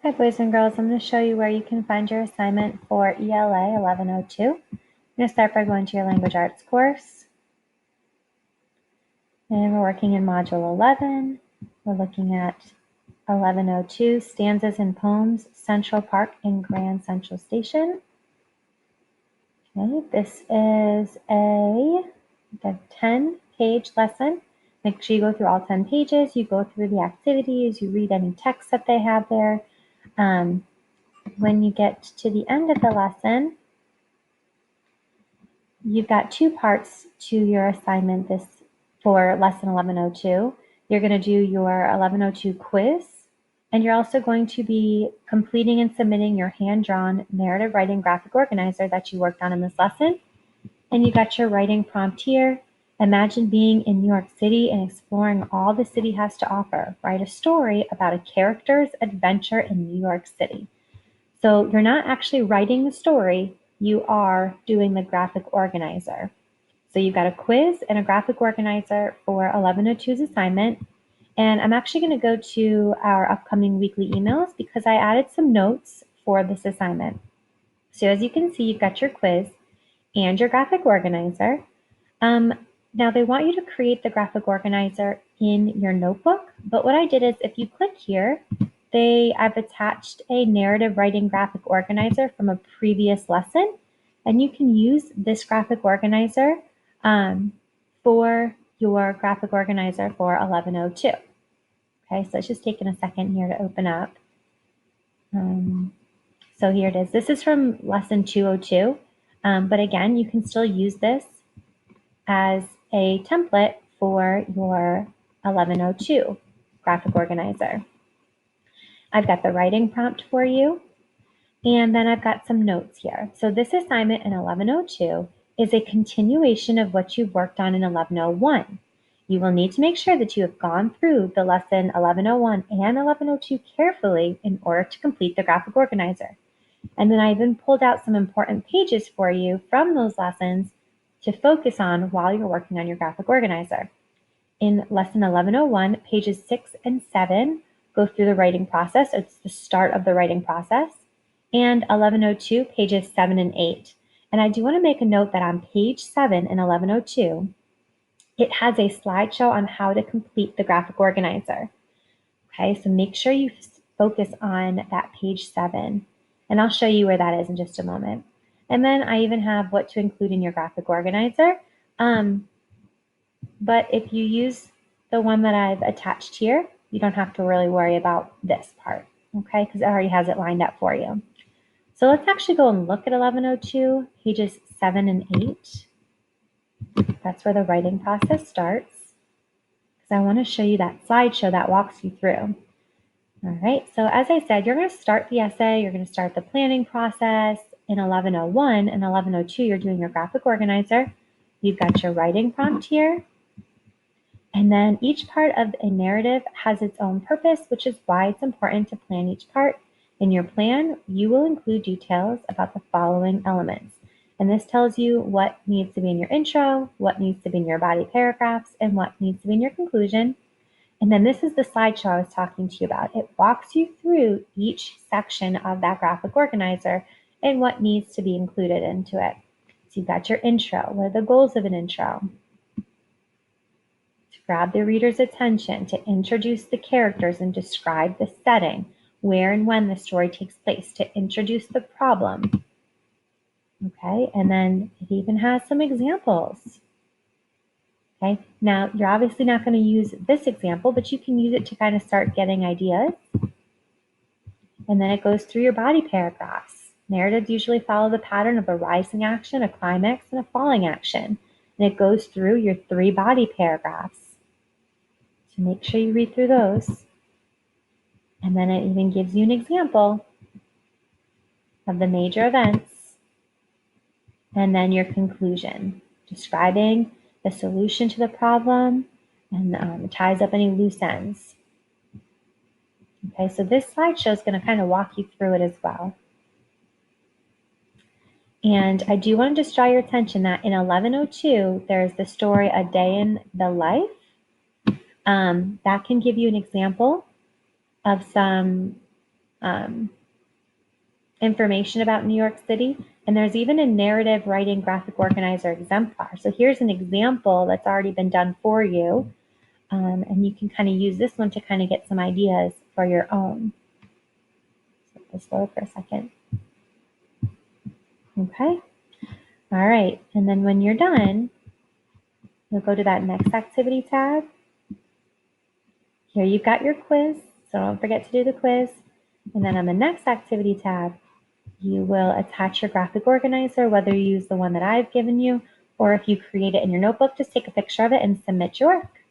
Hi boys and girls, I'm going to show you where you can find your assignment for ELA 1102. I'm going to start by going to your language arts course. And we're working in module 11. We're looking at 1102, stanzas and poems, Central Park and Grand Central Station. Okay, this is a 10-page lesson. Make sure you go through all 10 pages, you go through the activities, you read any text that they have there. When you get to the end of the lesson, you've got two parts to your assignment this for lesson 1102. You're going to do your 1102 quiz, and you're also going to be completing and submitting your hand-drawn narrative writing graphic organizer that you worked on in this lesson. And you got your writing prompt here. Imagine being in New York City and exploring all the city has to offer. Write a story about a character's adventure in New York City. So you're not actually writing the story, you are doing the graphic organizer. So you've got a quiz and a graphic organizer for 1102's assignment. And I'm actually going to go to our upcoming weekly emails because I added some notes for this assignment. So as you can see, you've got your quiz and your graphic organizer. Now they want you to create the graphic organizer in your notebook, but what I did is if you click here, I've attached a narrative writing graphic organizer from a previous lesson, and you can use this graphic organizer for your graphic organizer for 1102. Okay, so it's just taking a second here to open up. So here it is. This is from lesson 202, but again, you can still use this as a template for your 1102 graphic organizer. I've got the writing prompt for you, and then I've got some notes here. So this assignment in 1102 is a continuation of what you've worked on in 1101. You will need to make sure that you have gone through the lesson 1101 and 1102 carefully in order to complete the graphic organizer. And then I even pulled out some important pages for you from those lessons to focus on while you're working on your graphic organizer. In lesson 1101, pages 6 and 7 go through the writing process. It's the start of the writing process. And 1102, pages 7 and 8. And I do want to make a note that on page 7 in 1102, it has a slideshow on how to complete the graphic organizer. Okay, so make sure you focus on that page 7. And I'll show you where that is in just a moment. And then I even have what to include in your graphic organizer. But if you use the one that I've attached here, you don't have to really worry about this part, okay? Because it already has it lined up for you. So let's actually go and look at 1102, pages 7 and 8. That's where the writing process starts. Because I want to show you that slideshow that walks you through. All right, so as I said, you're going to start the essay, you're going to start the planning process. In 1101 and 1102, you're doing your graphic organizer. You've got your writing prompt here. And then each part of a narrative has its own purpose, which is why it's important to plan each part. In your plan, you will include details about the following elements. And this tells you what needs to be in your intro, what needs to be in your body paragraphs, and what needs to be in your conclusion. And then this is the slideshow I was talking to you about. It walks you through each section of that graphic organizer and what needs to be included into it. So you've got your intro. What are the goals of an intro? To grab the reader's attention, to introduce the characters and describe the setting, where and when the story takes place, to introduce the problem. Okay, and then it even has some examples. Okay, now you're obviously not going to use this example, but you can use it to kind of start getting ideas. And then it goes through your body paragraphs. Narratives usually follow the pattern of a rising action, a climax, and a falling action. And it goes through your 3 body paragraphs. So make sure you read through those. And then it even gives you an example of the major events. And then your conclusion, describing the solution to the problem, and it ties up any loose ends. Okay, so this slideshow is going to kind of walk you through it as well. And I do want to just draw your attention that in 1102, there's the story A Day in the Life. That can give you an example of some information about New York City. And there's even a narrative writing graphic organizer exemplar. So here's an example that's already been done for you. And you can kind of use this one to kind of get some ideas for your own. So just slow for a second. Okay. All right. And then when you're done, you'll go to that next activity tab. Here you've got your quiz. So don't forget to do the quiz. And then on the next activity tab, you will attach your graphic organizer, whether you use the one that I've given you, or if you create it in your notebook, just take a picture of it and submit your work.